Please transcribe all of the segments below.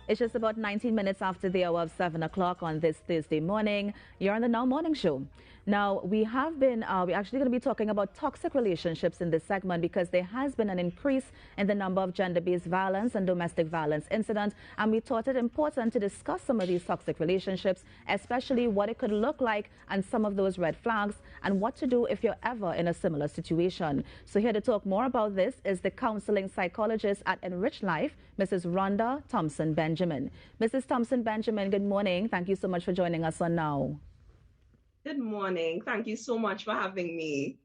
It's just about 19 minutes after the hour of 7 o'clock on this Thursday morning. You're on the Now Morning Show. Now, we're actually going to be talking about toxic relationships in this segment because there has been an increase in the number of gender-based violence and domestic violence incidents. And we thought it important to discuss some of these toxic relationships, especially what it could look like and some of those red flags and what to do if you're ever in a similar situation. So here to talk more about this is the counseling psychologist at Enrich Life, Mrs. Rhonda Thompson Benjamin. Mrs. Thompson Benjamin, good morning. Thank you so much for joining us on Now. Good morning. Thank you so much for having me.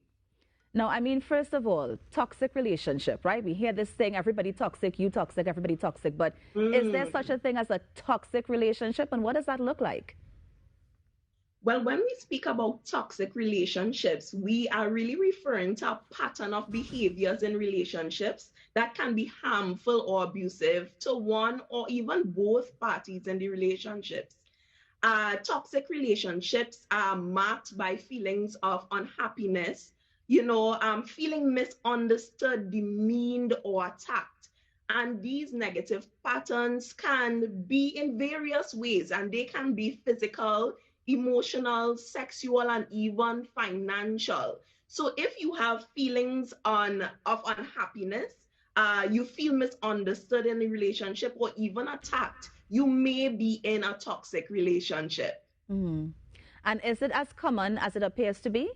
Now, I mean, first of all, toxic relationship, right? We hear this thing, everybody toxic, you toxic, everybody toxic. But is there such a thing as a toxic relationship? And what does that look like? Well, when we speak about toxic relationships, we are really referring to a pattern of behaviors in relationships that can be harmful or abusive to one or even both parties in the relationships. Toxic relationships are marked by feelings of unhappiness, feeling misunderstood, demeaned, or attacked. And these negative patterns can be in various ways, and they can be physical, emotional, sexual, and even financial. So if you have feelings of unhappiness, you feel misunderstood in a relationship or even attacked, you may be in a toxic relationship. Mm-hmm. And is it as common as it appears to be?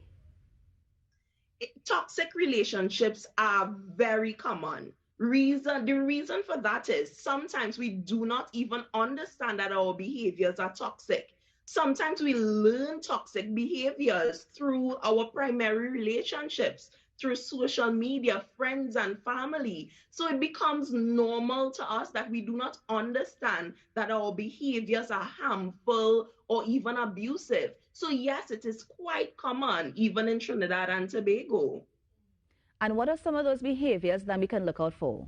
Toxic relationships are very common. The reason for that is sometimes we do not even understand that our behaviors are toxic. Sometimes we learn toxic behaviors through our primary relationships, through social media, friends, and family. So it becomes normal to us that we do not understand that our behaviors are harmful or even abusive. So, yes, it is quite common, even in Trinidad and Tobago. And what are some of those behaviors that we can look out for?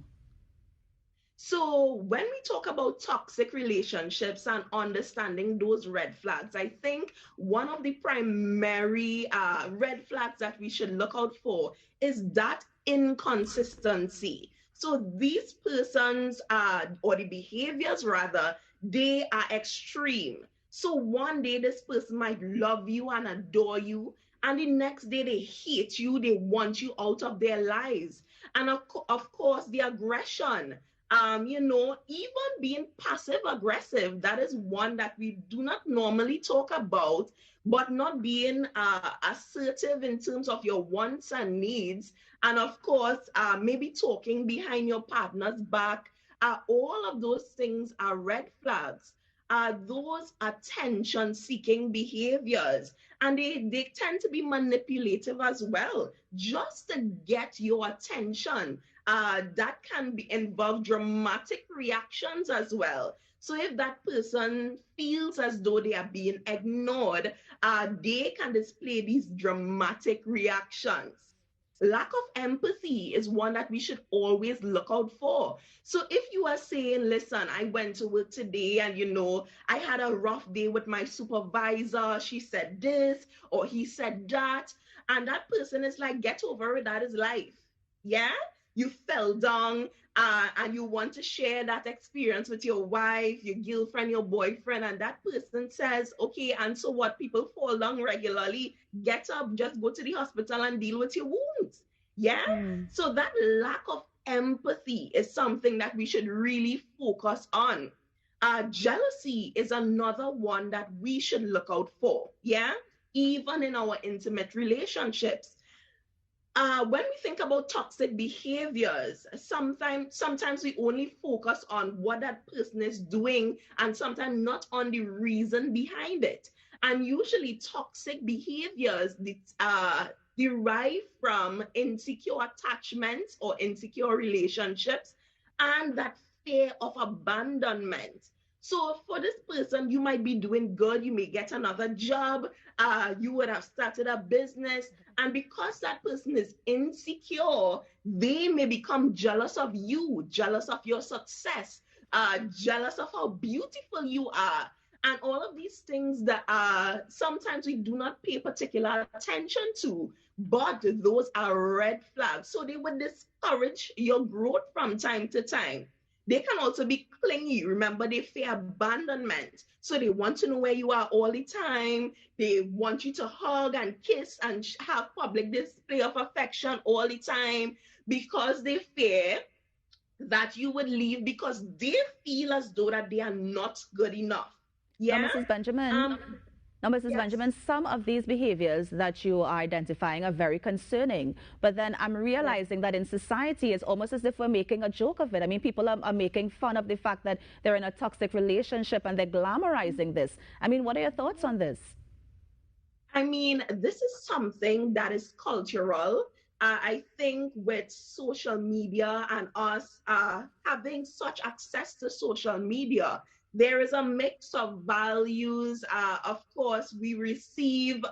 So when we talk about toxic relationships and understanding those red flags, I think one of the primary red flags that we should look out for is that inconsistency. So these persons or the behaviors rather, they are extreme. So one day this person might love you and adore you, and the next day they hate you, they want you out of their lives. And of course, the aggression, even being passive aggressive, that is one that we do not normally talk about, but not being assertive in terms of your wants and needs. And of course, maybe talking behind your partner's back. All of those things are red flags. Those attention seeking behaviors, and they tend to be manipulative as well, just to get your attention. That can involve dramatic reactions as well. So if that person feels as though they are being ignored, they can display these dramatic reactions. Lack of empathy is one that we should always look out for. So if you are saying, listen, I went to work today and I had a rough day with my supervisor, she said this or he said that, and that person is like, get over it, that is life. Yeah, you fell down, and you want to share that experience with your wife, your girlfriend, your boyfriend, and that person says, okay, and so what? People fall down regularly. Get up, just go to the hospital and deal with your wounds. Yeah. So that lack of empathy is something that we should really focus on. Jealousy is another one that we should look out for. Yeah. Even in our intimate relationships. When we think about toxic behaviors, sometimes we only focus on what that person is doing and sometimes not on the reason behind it. And usually toxic behaviors derive from insecure attachments or insecure relationships and that fear of abandonment. So for this person, you might be doing good, you may get another job, you would have started a business, and because that person is insecure, they may become jealous of you, jealous of your success, jealous of how beautiful you are. And all of these things that sometimes we do not pay particular attention to, but those are red flags. So they would discourage your growth from time to time. They can also be clingy. Remember, they fear abandonment. So they want to know where you are all the time. They want you to hug and kiss and have public display of affection all the time because they fear that you would leave because they feel as though that they are not good enough. Now, Yeah. Mrs. Benjamin, Um. Now, Mrs. Yes. Benjamin, some of these behaviors that you are identifying are very concerning. But then I'm Yes. realizing that in society, it's almost as if we're making a joke of it. I mean, people are making fun of the fact that they're in a toxic relationship and they're glamorizing this. I mean, what are your thoughts on this? I mean, this is something that is cultural. I think with social media and us having such access to social media, there is a mix of values. Of course, we receive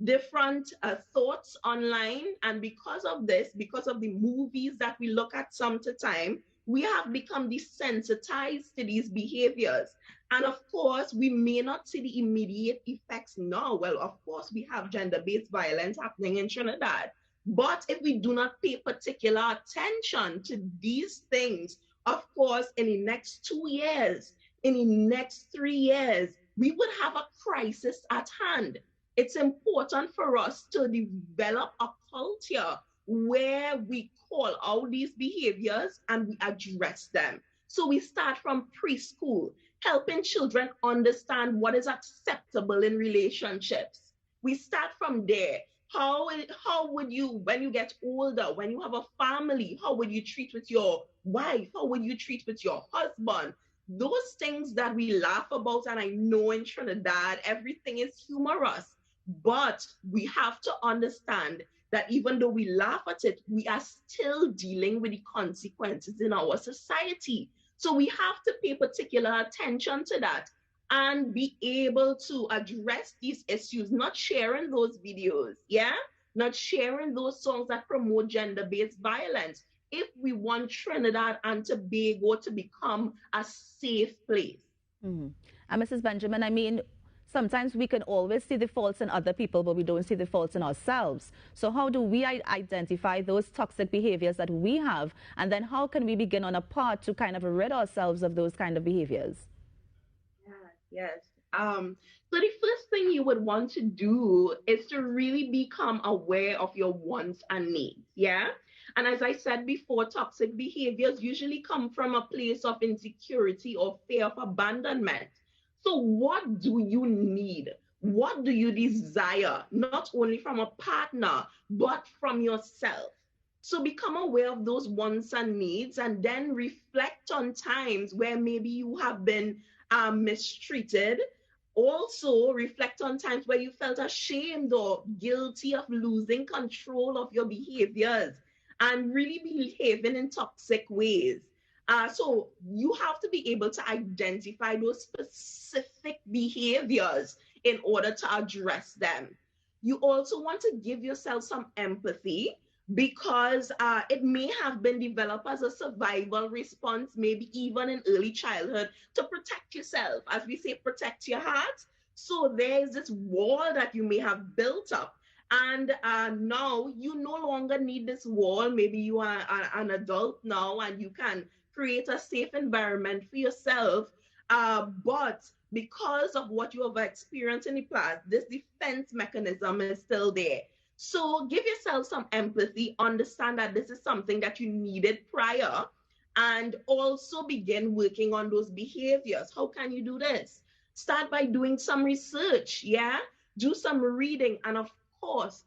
different thoughts online. And because of this, because of the movies that we look at some to time, we have become desensitized to these behaviors. And of course, we may not see the immediate effects now. Well, of course, we have gender based violence happening in Trinidad. But if we do not pay particular attention to these things, of course, in the next 2 years, in the next 3 years, we would have a crisis at hand. It's important for us to develop a culture where we call out these behaviors and we address them. So we start from preschool, helping children understand what is acceptable in relationships. We start from there. How would you, when you get older, when you have a family, how would you treat with your wife? How would you treat with your husband? Those things that we laugh about, and I know in Trinidad, everything is humorous, but we have to understand that even though we laugh at it, we are still dealing with the consequences in our society. So we have to pay particular attention to that and be able to address these issues, not sharing those videos, yeah? Not sharing those songs that promote gender based violence. If we want Trinidad and Tobago to become a safe place. Mm-hmm. And Mrs. Benjamin, I mean, sometimes we can always see the faults in other people, but we don't see the faults in ourselves. So how do we identify those toxic behaviors that we have? And then how can we begin on a path to kind of rid ourselves of those kind of behaviors? Yes. So the first thing you would want to do is to really become aware of your wants and needs. Yeah. And as I said before, toxic behaviors usually come from a place of insecurity or fear of abandonment. So what do you need? What do you desire? Not only from a partner, but from yourself. So become aware of those wants and needs and then reflect on times where maybe you have been mistreated. Also, reflect on times where you felt ashamed or guilty of losing control of your behaviors and really behaving in toxic ways. So, you have to be able to identify those specific behaviors in order to address them. You also want to give yourself some empathy because it may have been developed as a survival response, maybe even in early childhood, to protect yourself. As we say, protect your heart. So there's this wall that you may have built up. And now you no longer need this wall. Maybe you are an adult now and you can create a safe environment for yourself. But because of what you have experienced in the past, this defense mechanism is still there. So give yourself some empathy, understand that this is something that you needed prior, and also begin working on those behaviors. How can you do this? Start by doing some research, yeah? Do some reading, and of course,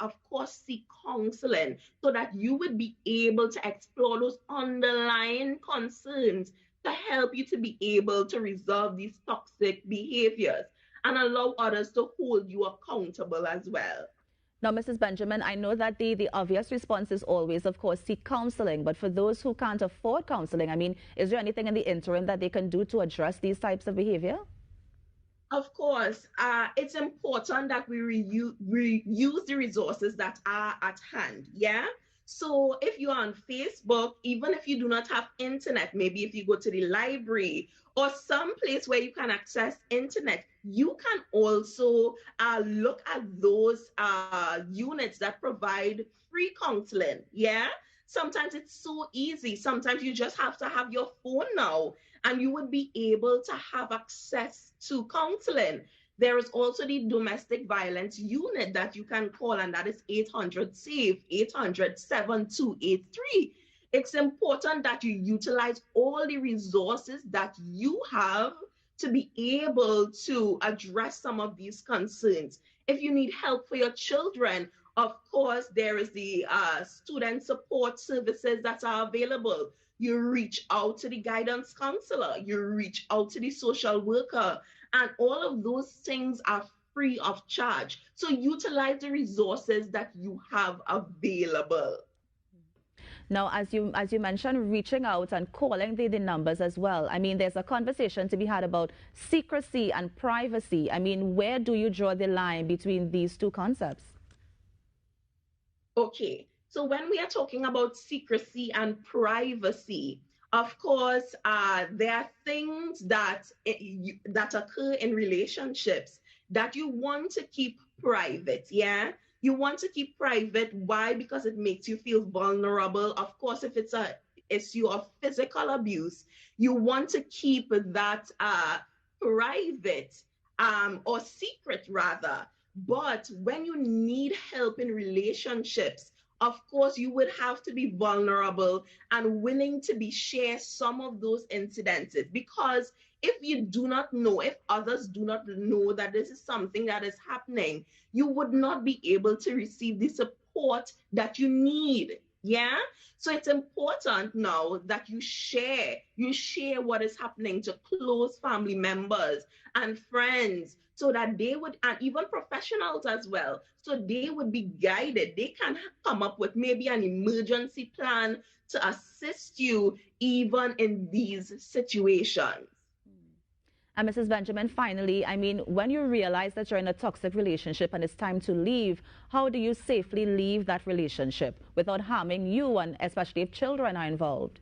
seek counseling so that you would be able to explore those underlying concerns to help you to be able to resolve these toxic behaviors and allow others to hold you accountable as well. Now, Mrs. Benjamin, I know that the obvious response is always, of course, seek counseling. But for those who can't afford counseling, I mean, is there anything in the interim that they can do to address these types of behavior? Of course, it's important that we reuse the resources that are at hand. Yeah. So if you're on Facebook, even if you do not have internet, maybe if you go to the library or some place where you can access internet, you can also look at those units that provide free counseling. Yeah. Sometimes it's so easy. Sometimes you just have to have your phone now and you would be able to have access to counseling. There is also the domestic violence unit that you can call, and that is 800 SAVE, 800-7283. It's important that you utilize all the resources that you have to be able to address some of these concerns. If you need help for your children, of course, there is the student support services that are available. You reach out to the guidance counselor, you reach out to the social worker, and all of those things are free of charge. So utilize the resources that you have available. Now, as you mentioned, reaching out and calling the numbers as well. I mean, there's a conversation to be had about secrecy and privacy. I mean, where do you draw the line between these two concepts? Okay, so when we are talking about secrecy and privacy, of course, there are things that that occur in relationships that you want to keep private. Yeah, you want to keep private. Why? Because it makes you feel vulnerable. Of course, if it's a issue of physical abuse, you want to keep that private or secret rather. But when you need help in relationships, of course, you would have to be vulnerable and willing to be share some of those incidences. Because if you do not know, if others do not know that this is something that is happening, you would not be able to receive the support that you need. Yeah. So it's important now that you share what is happening to close family members and friends so that they would, and even professionals as well, so they would be guided. They can come up with maybe an emergency plan to assist you even in these situations. And Mrs. Benjamin, finally, I mean, when you realize that you're in a toxic relationship and it's time to leave, how do you safely leave that relationship without harming you, and especially if children are involved?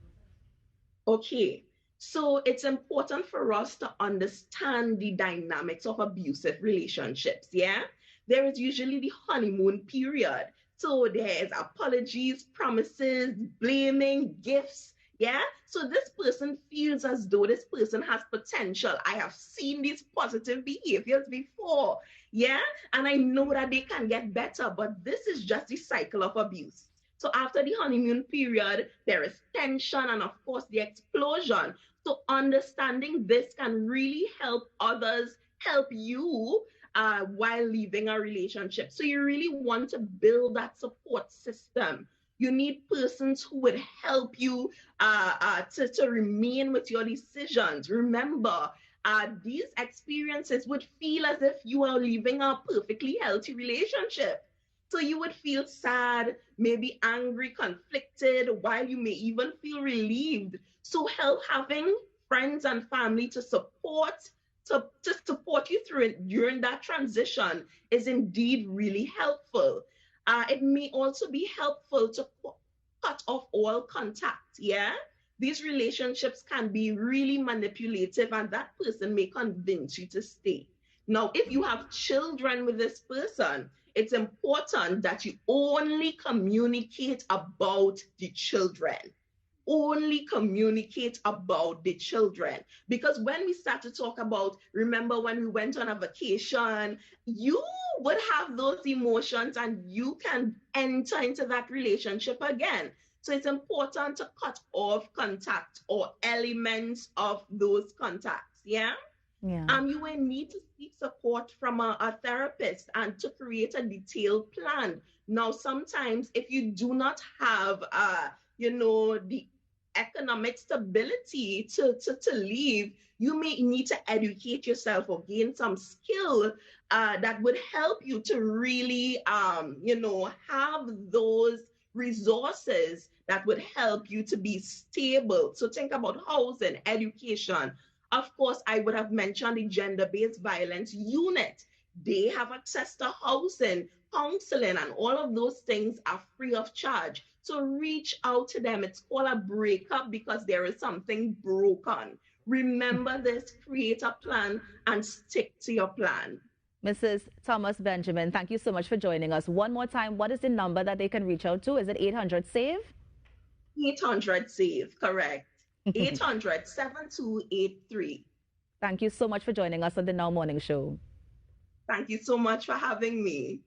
Okay, so it's important for us to understand the dynamics of abusive relationships. Yeah, there is usually the honeymoon period. So there's apologies, promises, blaming, gifts. Yeah, so this person feels as though this person has potential. I have seen these positive behaviors before. Yeah, and I know that they can get better, but this is just the cycle of abuse. So after the honeymoon period, there is tension and, of course, the explosion. So understanding this can really help others help you while leaving a relationship. So you really want to build that support system. You need persons who would help you to remain with your decisions. Remember, these experiences would feel as if you are leaving a perfectly healthy relationship. So you would feel sad, maybe angry, conflicted, while you may even feel relieved. So help having friends and family to support you through it during that transition is indeed really helpful. It may also be helpful to cut off all contact. Yeah. These relationships can be really manipulative, and that person may convince you to stay. Now, if you have children with this person, it's important that you only communicate about the children. Only communicate about the children. Because when we start to talk about, remember when we went on a vacation, you would have those emotions and you can enter into that relationship again. So it's important to cut off contact or elements of those contacts. Yeah. Yeah. You will need to seek support from a therapist and to create a detailed plan. Now, sometimes if you do not have, the economic stability to leave, you may need to educate yourself or gain some skill that would help you to really, have those resources that would help you to be stable. So think about housing, education. Of course, I would have mentioned the gender-based violence unit. They have access to housing, counseling, and all of those things are free of charge. So reach out to them. It's called a breakup because there is something broken. Remember this, create a plan and stick to your plan. Mrs. Thomas Benjamin, thank you so much for joining us. One more time, what is the number that they can reach out to? Is it 800 SAVE? 800 save, correct. 800-7283. Thank you so much for joining us on the Now Morning Show. Thank you so much for having me.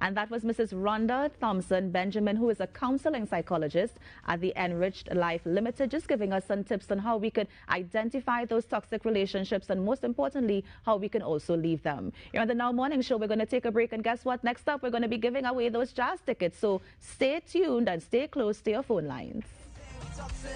And that was Mrs. Rhonda Thompson Benjamin, who is a counseling psychologist at the Enriched Life Limited, just giving us some tips on how we could identify those toxic relationships and, most importantly, how we can also leave them. You're on the Now Morning Show. We're going to take a break, and guess what? Next up, we're going to be giving away those jazz tickets. So stay tuned and stay close to your phone lines.